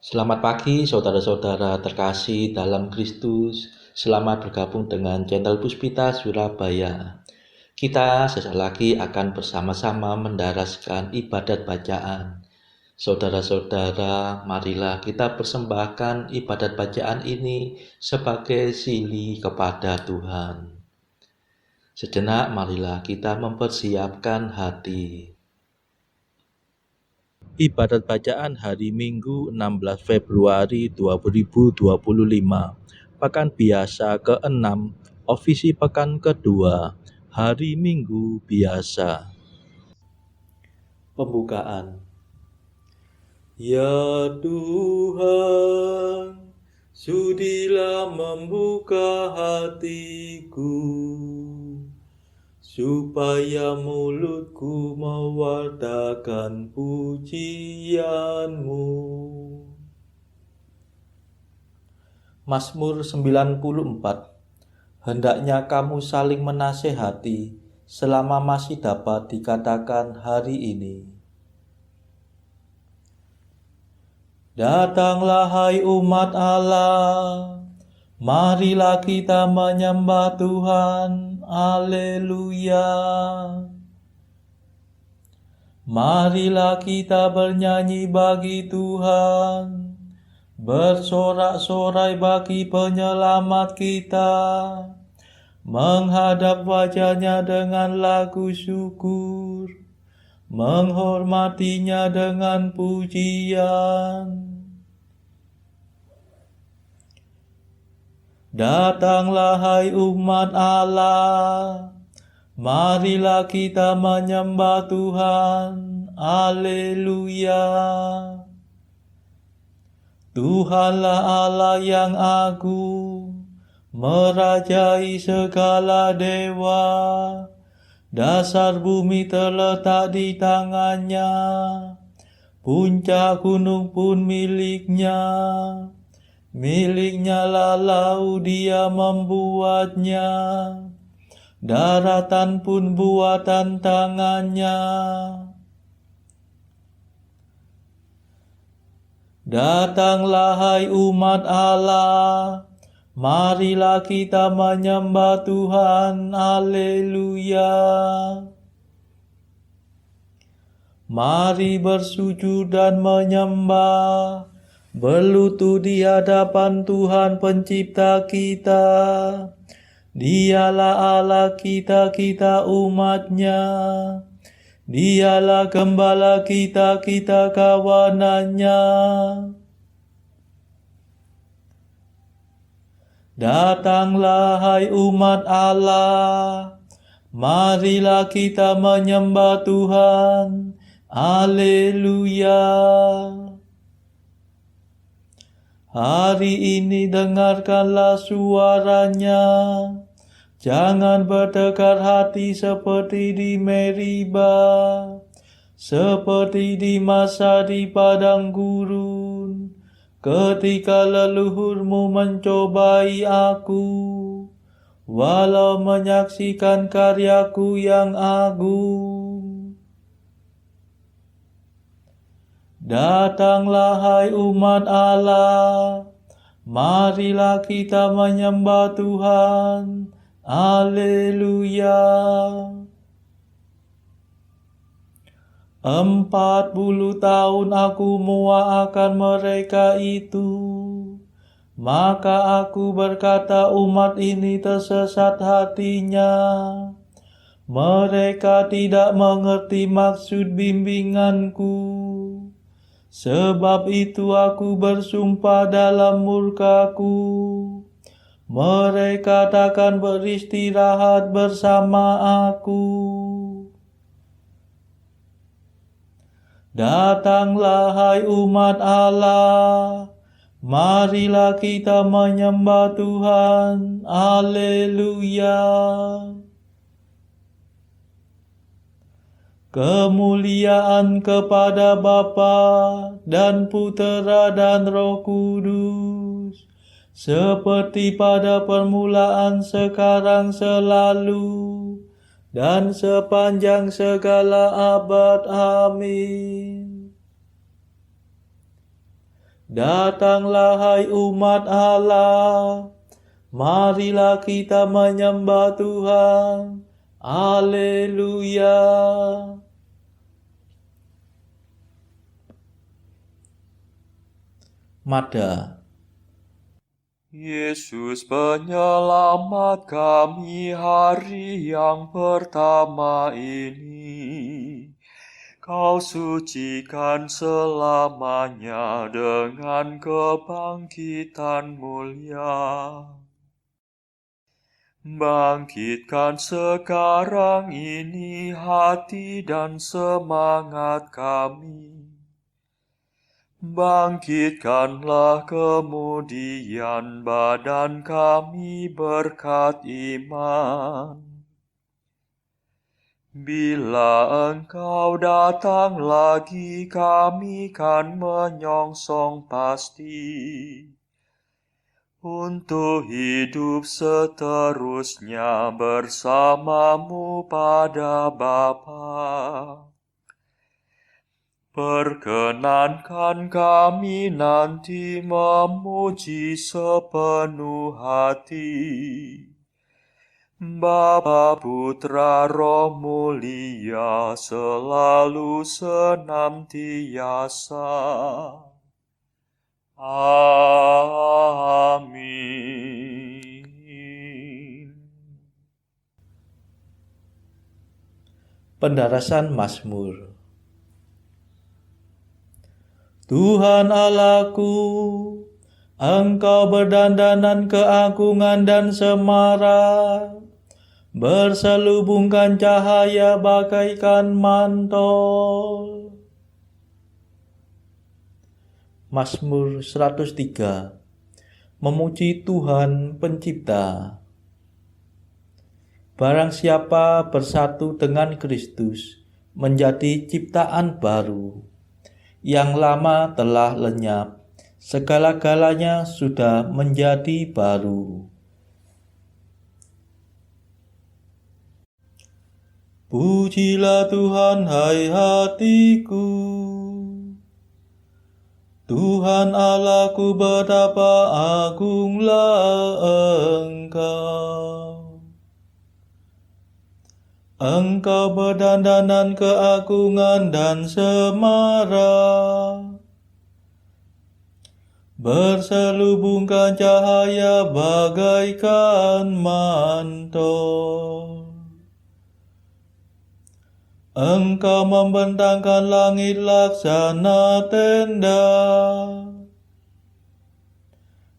Selamat pagi saudara-saudara terkasih dalam Kristus. Selamat bergabung dengan channel Puspita Surabaya. Kita sesaat lagi akan bersama-sama mendaraskan ibadat bacaan. Saudara-saudara, marilah kita persembahkan ibadat bacaan ini sebagai sili kepada Tuhan. Sejenak marilah kita mempersiapkan hati. Ibadat bacaan hari Minggu 16 Februari 2025, Pekan Biasa ke-6, Ofisi Pekan kedua, Hari Minggu Biasa. Pembukaan. Ya Tuhan, sudilah membuka hatiku, supaya mulutku mewartakan pujian-Mu. Mazmur 94. Hendaknya kamu saling menasehati selama masih dapat dikatakan hari ini. Datanglah hai umat Allah, marilah kita menyembah Tuhan. Haleluya. Marilah kita bernyanyi bagi Tuhan, bersorak-sorai bagi penyelamat kita, menghadap wajahnya dengan lagu syukur, menghormatinya dengan pujian. Datanglah hai umat Allah, marilah kita menyembah Tuhan. Haleluya. Tuhanlah Allah yang agung, merajai segala dewa. Dasar bumi terletak di tangannya, puncak gunung pun miliknya. Miliknya lah laut, dia membuatnya, daratan pun buatan tangannya. Datanglah hai umat Allah, marilah kita menyembah Tuhan. Haleluya. Mari bersujud dan menyembah, berlutut di hadapan Tuhan pencipta kita. Dialah Allah kita, kita umatnya. Dialah gembala kita, kita kawanannya. Datanglah hai umat Allah, marilah kita menyembah Tuhan. Haleluya. Hari ini dengarkanlah suaranya, jangan bertekar hati seperti di Meriba, seperti di masa di padang gurun, ketika leluhurmu mencobai aku, walau menyaksikan karyaku yang agung. Datanglah hai umat Allah, marilah kita menyembah Tuhan. Haleluya. 40 tahun aku muakkan mereka itu, maka aku berkata umat ini tersesat hatinya. Mereka tidak mengerti maksud bimbinganku. Sebab itu aku bersumpah dalam murkaku, mereka takkan beristirahat bersama aku. Datanglah hai umat Allah, marilah kita menyembah Tuhan. Haleluya. Kemuliaan kepada Bapa dan Putera dan Roh Kudus, seperti pada permulaan, sekarang, selalu, dan sepanjang segala abad. Amin. Datanglah hai umat Allah, marilah kita menyembah Tuhan. Haleluya. Mada. Yesus penyelamat kami hari yang pertama ini. Kau sucikan selamanya dengan kebangkitan mulia. Bangkitkan sekarang ini hati dan semangat kami. Bangkitkanlah kemudian badan kami berkat iman. Bila Engkau datang lagi, kami kan menyongsong pasti. Untuk hidup seterusnya bersamamu pada Bapa. Perkenankan kami nanti memuji sepenuh hati. Bapa, Putra, Roh Mulia, selalu senantiasa. Amin. Pendarasan Mazmur. Tuhan Allahku, Engkau berdandanan keagungan dan semarak, berselubungkan cahaya bagaikan mantel. Mazmur 103. Memuji Tuhan Pencipta. Barang siapa bersatu dengan Kristus, menjadi ciptaan baru. Yang lama telah lenyap, segala-galanya sudah menjadi baru. Pujilah Tuhan, hai hatiku. Tuhan Allahku, betapa agunglah Engkau. Engkau berdandanan keagungan dan semarak, berselubungkan cahaya bagaikan mantel. Engkau membentangkan langit laksana tenda,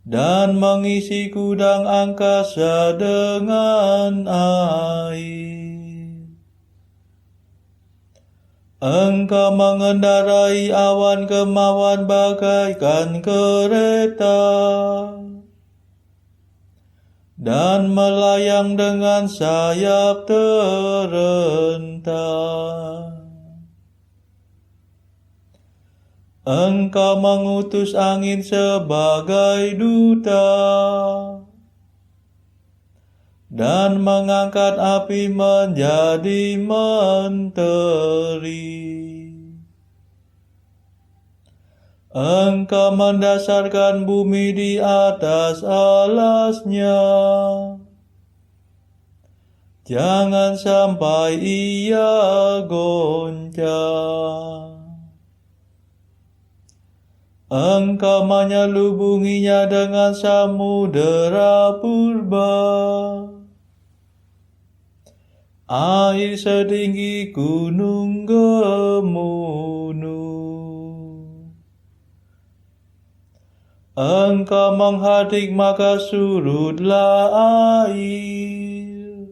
dan mengisi gudang angkasa dengan air. Engkau mengendarai awan kemauan bagaikan kereta, dan melayang dengan sayap terentang. Engkau mengutus angin sebagai duta, dan mengangkat api menjadi menteri. Engkau mendasarkan bumi di atas alasnya, jangan sampai ia goncang. Engkau menyelubunginya dengan samudera purba, air setinggi gunung Gemunuh. Engkau menghadik maka surutlah air,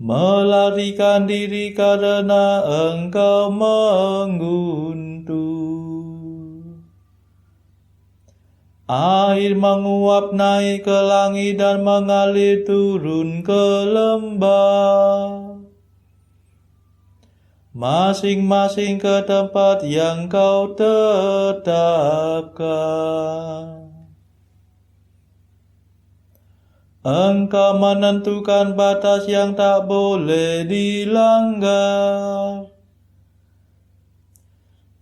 melarikan diri karena Engkau mengguntur. Air menguap naik ke langit dan mengalir turun ke lembah, masing-masing ke tempat yang Kau tetapkan. Engkau menentukan batas yang tak boleh dilanggar,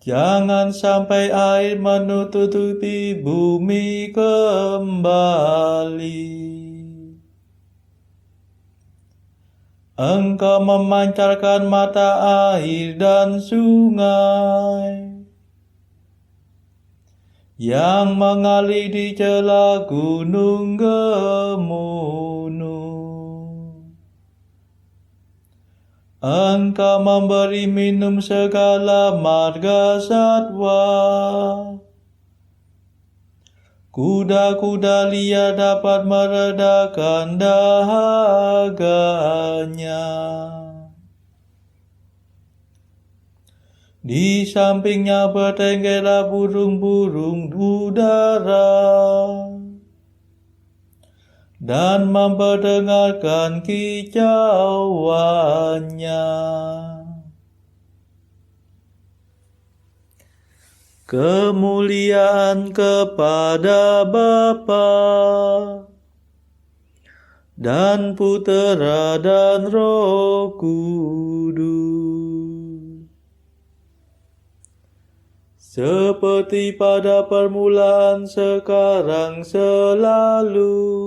Jangan sampai air menutupi bumi kembali. Engkau memancarkan mata air dan sungai yang mengalir di celah gunung gemunuh. Engkau memberi minum segala marga satwa. Kuda-kuda liar dapat meredakan dahaganya. Di sampingnya bertenggerlah burung-burung udara dan memperdengarkan kicauannya. Kemuliaan kepada Bapa dan Putera dan Roh Kudus, seperti pada permulaan, sekarang, selalu,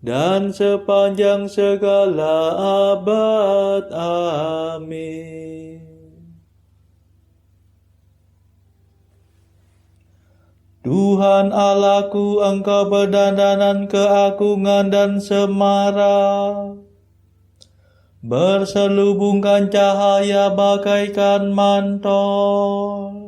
dan sepanjang segala abad. Amin. Tuhan Allahku, Engkau berdandanan keagungan dan semara, berselubungkan cahaya bagaikan mantel.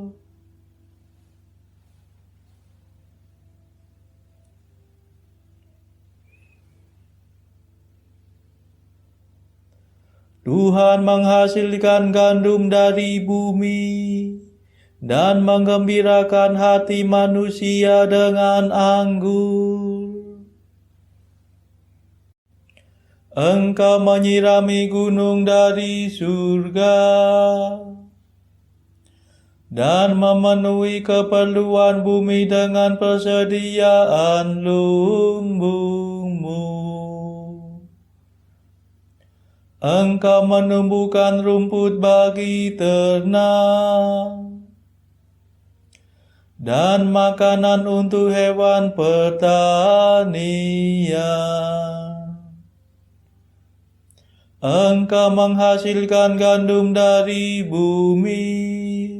Tuhan menghasilkan gandum dari bumi dan menggembirakan hati manusia dengan anggur. Engkau menyirami gunung dari surga dan memenuhi keperluan bumi dengan persediaan lumbungmu. Engkau menumbuhkan rumput bagi ternak dan makanan untuk hewan pertanian. Engkau menghasilkan gandum dari bumi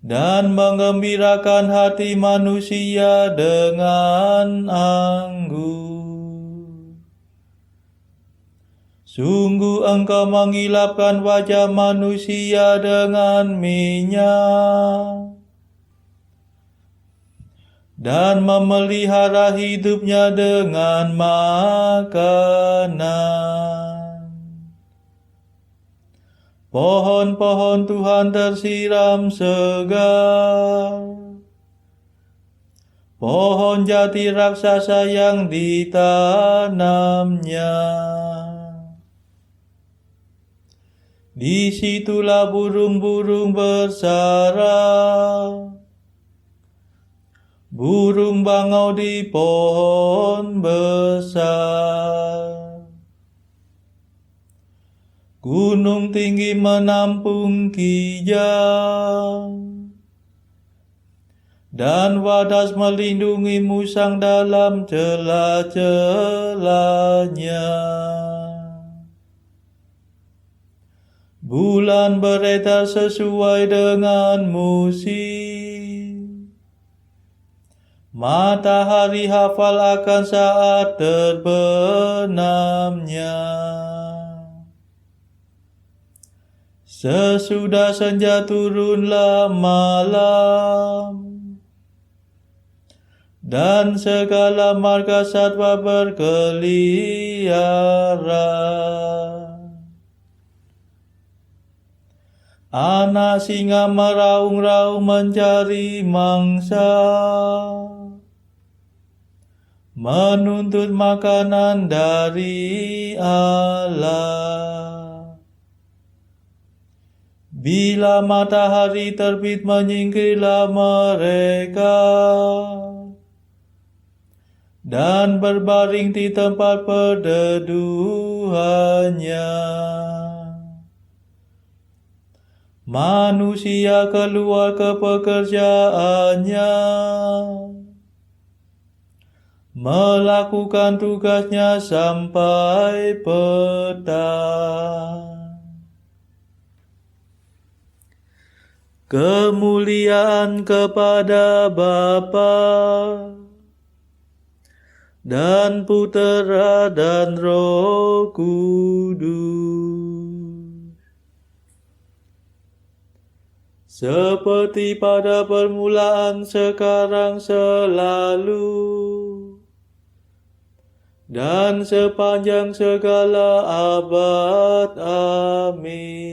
dan menggembirakan hati manusia dengan anggur. Sungguh Engkau mengilapkan wajah manusia dengan minyak dan memelihara hidupnya dengan makanan. Pohon-pohon Tuhan tersiram segar, pohon jati raksasa yang ditanamnya. Disitulah burung-burung bersarang, burung bangau di pohon besar. Gunung tinggi menampung kijang, dan wadas melindungi musang dalam celah-celahnya. Bulan beredar sesuai dengan musim, matahari hafal akan saat terbenamnya. Sesudah senja turunlah malam, dan segala marga satwa berkeliaran. Anak singa meraung-raung mencari mangsa, menuntut makanan dari Allah. Bila matahari terbit menyingkirlah mereka, dan berbaring di tempat perteduhannya. Manusia keluar ke pekerjaannya, melakukan tugasnya sampai petang. Kemuliaan kepada Bapa dan Putera dan Roh Kudus, seperti pada permulaan, sekarang, selalu, dan sepanjang segala abad. Amin.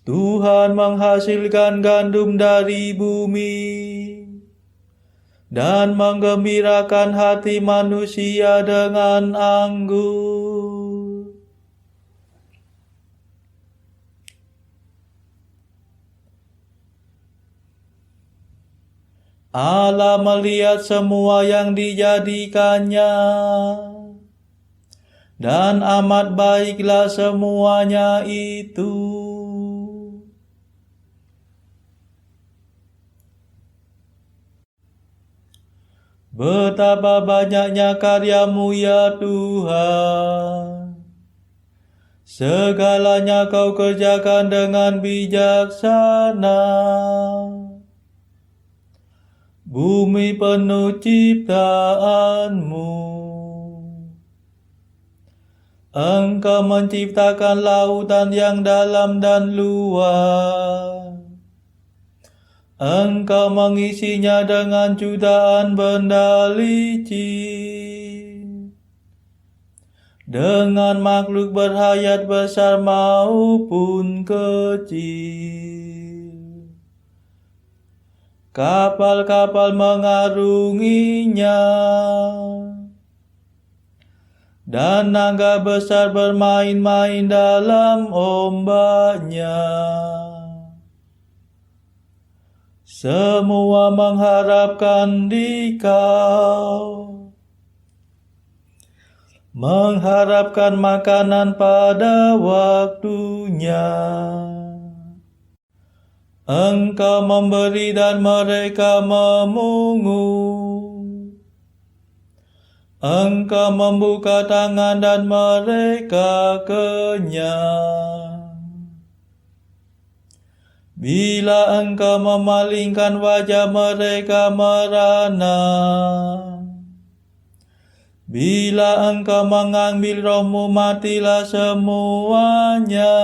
Tuhan menghasilkan gandum dari bumi dan menggembirakan hati manusia dengan anggur. Allah melihat semua yang dijadikannya, dan amat baiklah semuanya itu. Betapa banyaknya karya-Mu ya Tuhan. Segalanya Kau kerjakan dengan bijaksana. Bumi penuh ciptaan-Mu. Engkau menciptakan lautan yang dalam dan luas. Engkau mengisinya dengan jutaan benda licin, dengan makhluk berhayat besar maupun kecil. Kapal-kapal mengarunginya, dan naga besar bermain-main dalam ombaknya. Semua mengharapkan di Kau, mengharapkan makanan pada waktunya. Engkau memberi dan mereka memungut. Engkau membuka tangan dan mereka kenyang. Bila Engkau memalingkan wajah, mereka merana. Bila Engkau mengambil roh-Mu, matilah semuanya,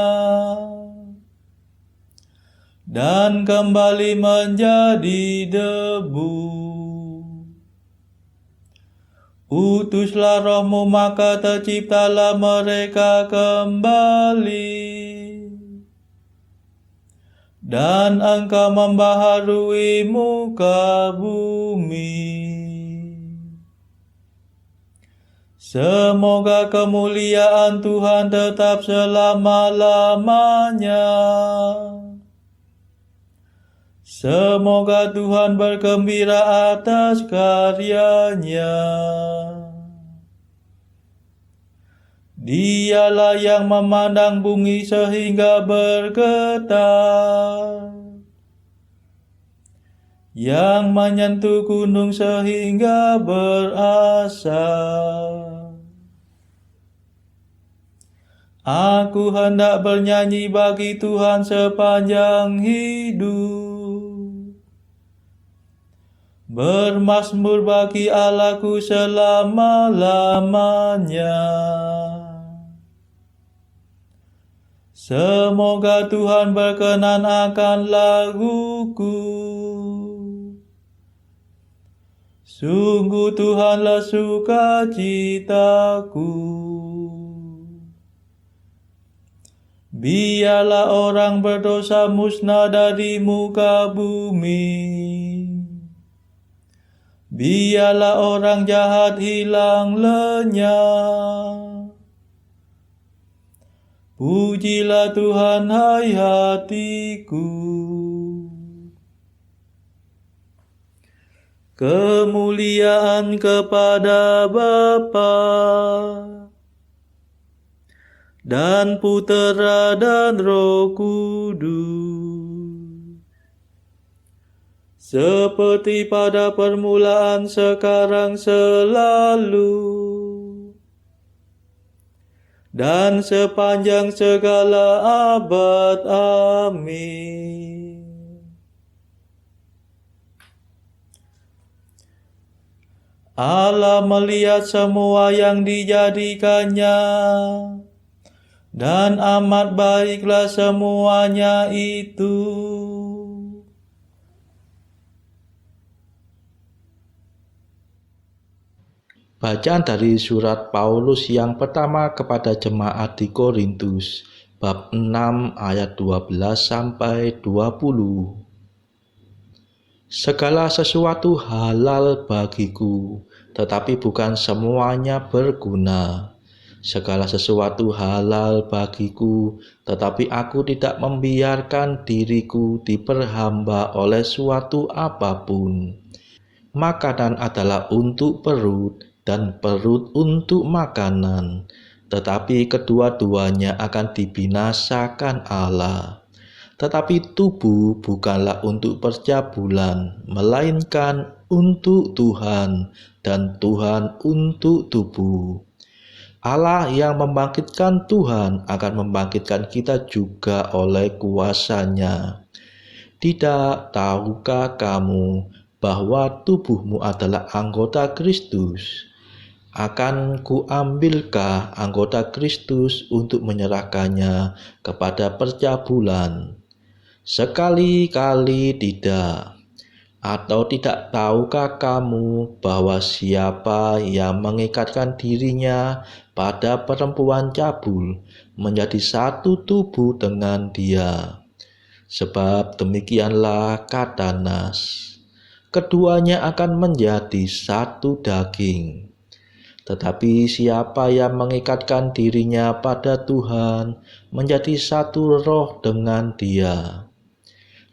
dan kembali menjadi debu. Utuslah roh-Mu, maka terciptalah mereka kembali. Dan Engkau membaharui muka bumi. Semoga kemuliaan Tuhan tetap selama-lamanya. Semoga Tuhan bergembira atas karyanya. Dialah yang memandang bumi sehingga bergetar, yang menyentuh gunung sehingga berasap. Aku hendak bernyanyi bagi Tuhan sepanjang hidup, bermazmur bagi Allahku selama-lamanya. Semoga Tuhan berkenan akan laguku. Sungguh Tuhanlah sukacitaku. Biarlah orang berdosa musnah dari muka bumi. Biarlah orang jahat hilang lenyap. Pujilah Tuhan, hai hatiku. Kemuliaan kepada Bapa dan Putera dan Roh Kudus, seperti pada permulaan, sekarang, selalu, dan sepanjang segala abad. Amin. Allah melihat semua yang dijadikannya, dan amat baiklah semuanya itu. Bacaan dari surat Paulus yang pertama kepada jemaat di Korintus, bab 6 ayat 12 sampai 20. Segala sesuatu halal bagiku, tetapi bukan semuanya berguna. Segala sesuatu halal bagiku, tetapi aku tidak membiarkan diriku diperhamba oleh suatu apapun. Makanan adalah untuk perut, dan perut untuk makanan, tetapi kedua-duanya akan dibinasakan Allah. Tetapi tubuh bukanlah untuk percabulan, melainkan untuk Tuhan, dan Tuhan untuk tubuh. Allah yang membangkitkan Tuhan akan membangkitkan kita juga oleh kuasa-Nya. Tidak tahukah kamu bahwa tubuhmu adalah anggota Kristus? Akan kuambilkah anggota Kristus untuk menyerahkannya kepada percabulan? Sekali-kali tidak. Atau tidak tahukah kamu bahwa siapa yang mengikatkan dirinya pada perempuan cabul menjadi satu tubuh dengan dia? Sebab demikianlah kata Nas, keduanya akan menjadi satu daging. Tetapi siapa yang mengikatkan dirinya pada Tuhan menjadi satu roh dengan Dia.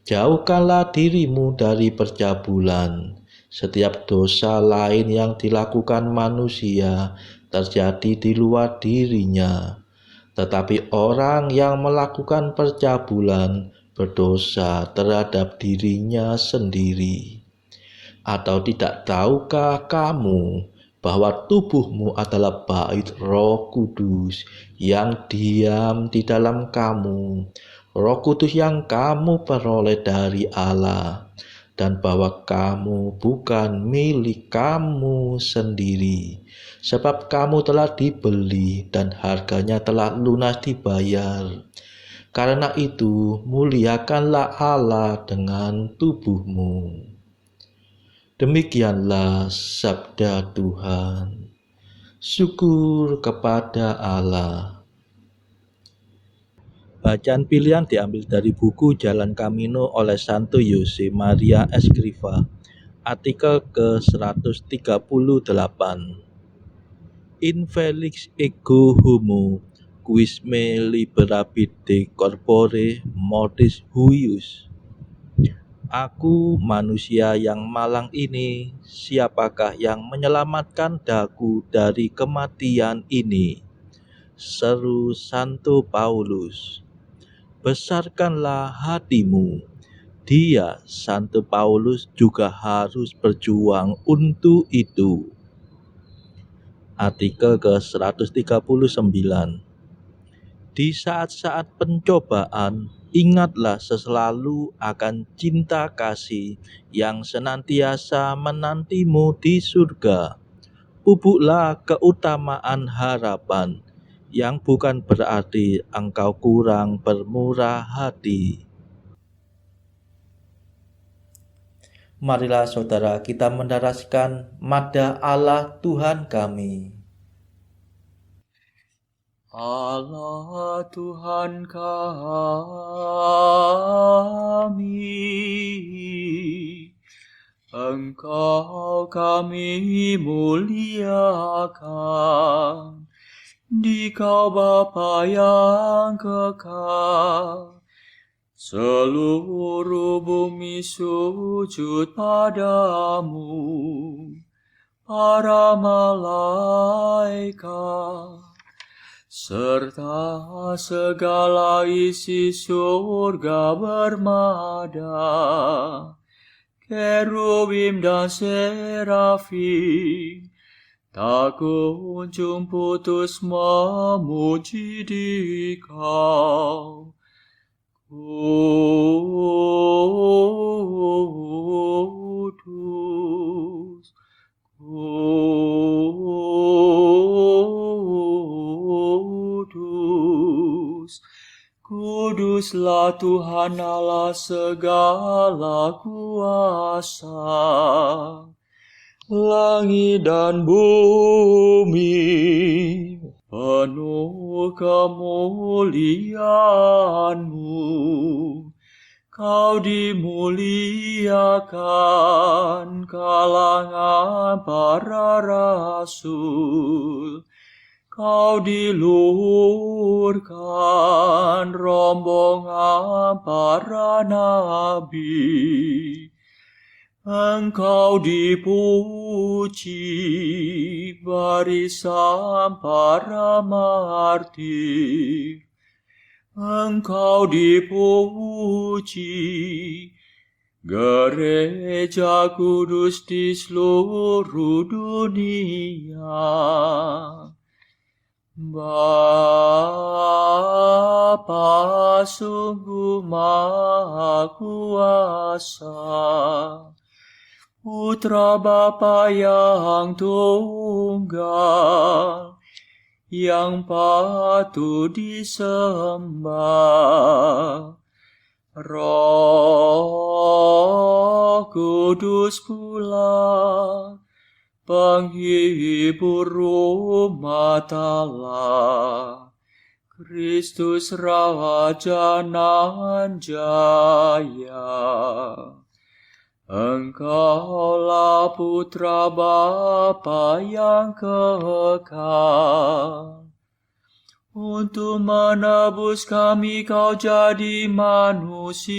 Jauhkanlah dirimu dari percabulan. Setiap dosa lain yang dilakukan manusia terjadi di luar dirinya. Tetapi orang yang melakukan percabulan berdosa terhadap dirinya sendiri. Atau tidak tahukah kamu bahwa tubuhmu adalah bait Roh Kudus yang diam di dalam kamu, Roh Kudus yang kamu peroleh dari Allah, dan bahwa kamu bukan milik kamu sendiri, sebab kamu telah dibeli dan harganya telah lunas dibayar. Karena itu, muliakanlah Allah dengan tubuhmu. Demikianlah sabda Tuhan. Syukur kepada Allah. Bacaan pilihan diambil dari buku Jalan Camino oleh Santo Jose Maria Escrivá, artikel ke-138. In felix ego homo, quis me liberabit de corpore mortis huius. Aku manusia yang malang ini, siapakah yang menyelamatkan daku dari kematian ini? Seru Santo Paulus. Besarkanlah hatimu. Dia, Santo Paulus, juga harus berjuang untuk itu. Artikel ke-139. Di saat-saat pencobaan, ingatlah selalu akan cinta kasih yang senantiasa menantimu di surga. Pupuklah keutamaan harapan, yang bukan berarti engkau kurang bermurah hati. Marilah saudara kita mendaraskan Madah Allah Tuhan kami. Allah Tuhan kami, Engkau kami muliakan, Dikau Bapa yang kekal. Seluruh bumi sujud padamu, para malaikat serta segala isi surga bermada, kerubim dan serafim, tak kunjung putus memuji Dikau. Kudus, kudus, kuduslah Tuhan Allah segala kuasa. Langit dan bumi penuh kemuliaan-Mu. Kau dimuliakan kalangan para rasul. Kau diluhurkan rombongan para nabi. Engkau dipuji barisan para martir. Engkau dipuji gereja kudus di seluruh dunia. Bapa sungguh Maha Kuasa, Putra Bapa yang tunggal, yang patut disembah. Roh Kudus pula, penghibur umat Allah, Kristus Raja nan jaya. Engkaulah Putra Bapa yang kekal. Untuk menebus kami Kau jadi manusia.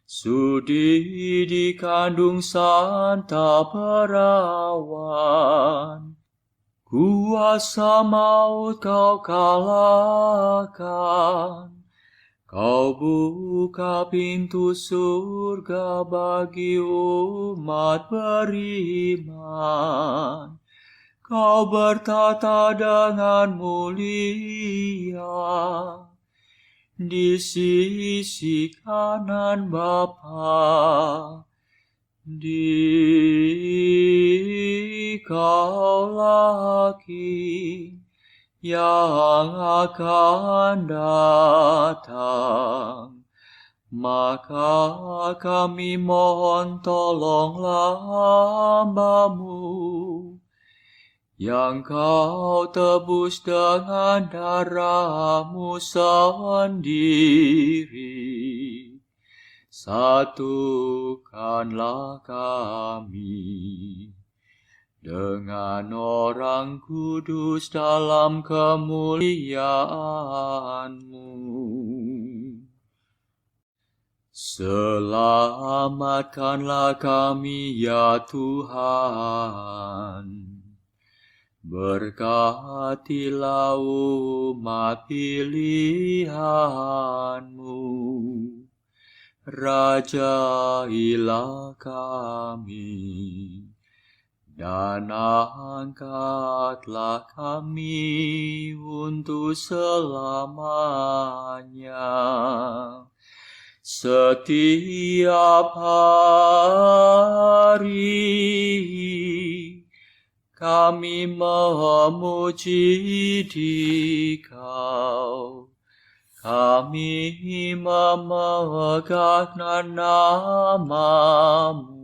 Sudi dikandung Santa Perawan. Kuasa maut Kau kalahkan. Kau buka pintu surga bagi umat beriman. Kau bertata dengan mulia di sisi kanan Bapa. Dikaulah King yang akan datang. Maka kami mohon tolonglah hamba-Mu yang Kau tebus dengan darah-Mu sendiri. Satukanlah kami dengan orang kudus dalam kemuliaan-Mu. Selamatkanlah kami ya Tuhan. Berkatilah umat pilihan-Mu. Rajailah kami. Dan angkatlah kami untuk selamanya. Setiap hari kami memuji Dikau. Kami memegang nama-Mu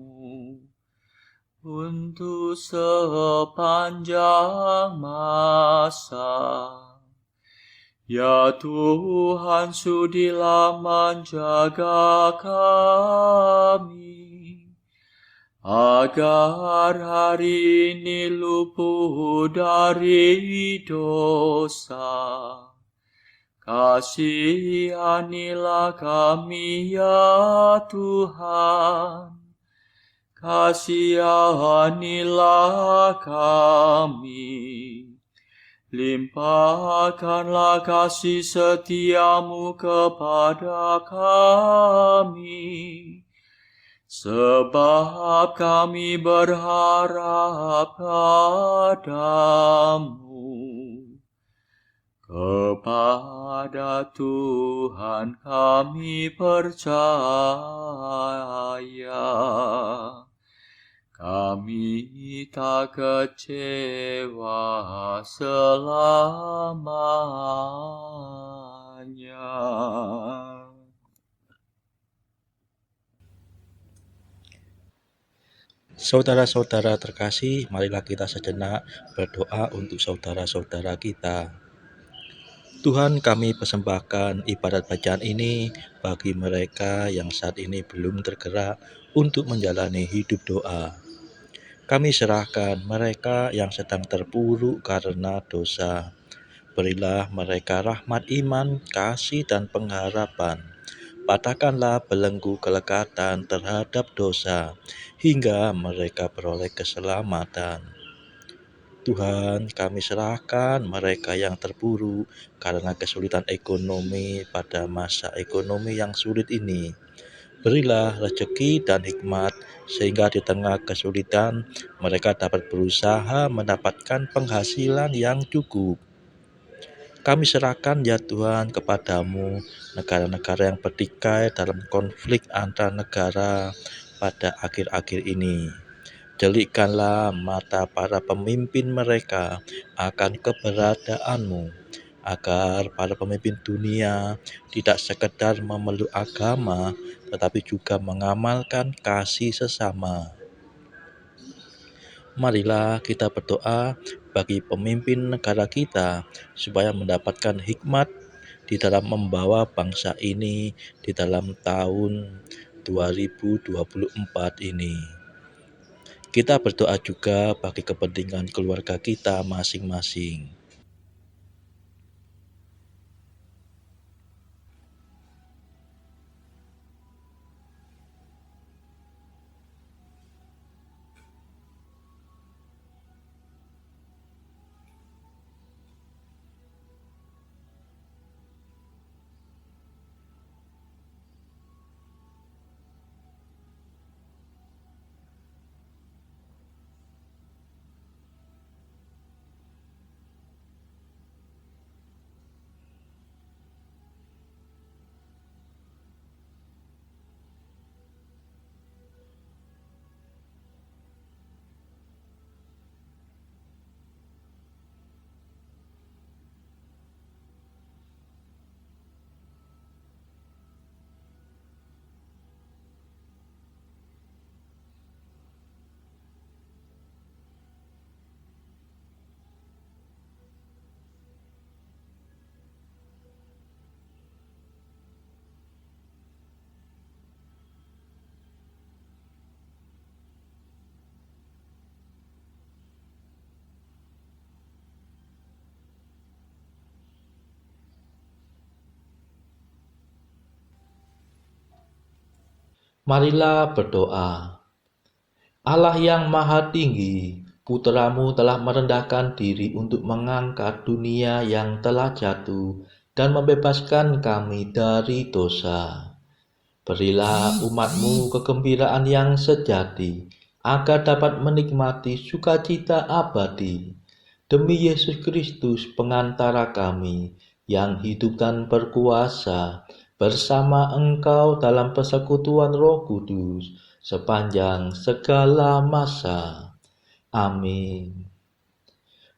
untuk sepanjang masa. Ya Tuhan, sudilah menjaga kami, agar hari ini luput dari dosa. Kasihanilah kami ya Tuhan. Kasihanilah kami, Limpahkanlah kasih setiamu kepada kami, sebab kami berharap padamu. Kepada Tuhan kami percaya, kami tak kecewa selamanya. Saudara-saudara terkasih, marilah kita sejenak berdoa untuk saudara-saudara kita. Tuhan, kami persembahkan ibadat bacaan ini bagi mereka yang saat ini belum tergerak untuk menjalani hidup doa. Kami serahkan mereka yang sedang terpuruk karena dosa. Berilah mereka rahmat iman, kasih, dan pengharapan. Patahkanlah belenggu kelekatan terhadap dosa, hingga mereka beroleh keselamatan. Tuhan, kami serahkan mereka yang terpuruk karena kesulitan ekonomi pada masa ekonomi yang sulit ini. Berilah rezeki dan hikmat, sehingga di tengah kesulitan mereka dapat berusaha mendapatkan penghasilan yang cukup. Kami serahkan ya Tuhan kepadamu negara-negara yang bertikai dalam konflik antar negara pada akhir-akhir ini. Delikkanlah mata para pemimpin mereka akan keberadaanmu, agar para pemimpin dunia tidak sekedar memeluk agama, tetapi juga mengamalkan kasih sesama. Marilah kita berdoa bagi pemimpin negara kita, supaya mendapatkan hikmat di dalam membawa bangsa ini di dalam tahun 2024 ini. Kita berdoa juga bagi kepentingan keluarga kita masing-masing. Marilah berdoa. Allah yang maha tinggi, Putra-Mu telah merendahkan diri untuk mengangkat dunia yang telah jatuh dan membebaskan kami dari dosa. Berilah umat-Mu kegembiraan yang sejati, agar dapat menikmati sukacita abadi. Demi Yesus Kristus pengantara kami, yang hidup dan berkuasa bersama Engkau dalam persekutuan Roh Kudus, sepanjang segala masa. Amin.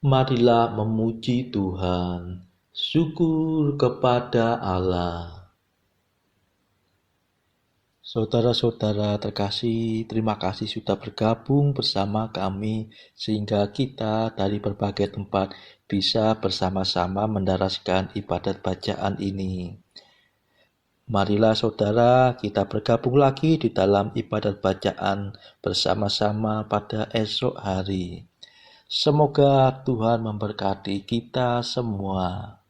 Marilah memuji Tuhan. Syukur kepada Allah. Saudara-saudara terkasih, terima kasih sudah bergabung bersama kami, sehingga kita dari berbagai tempat bisa bersama-sama mendaraskan ibadat bacaan ini. Marilah saudara, kita bergabung lagi di dalam ibadat bacaan bersama-sama pada esok hari. Semoga Tuhan memberkati kita semua.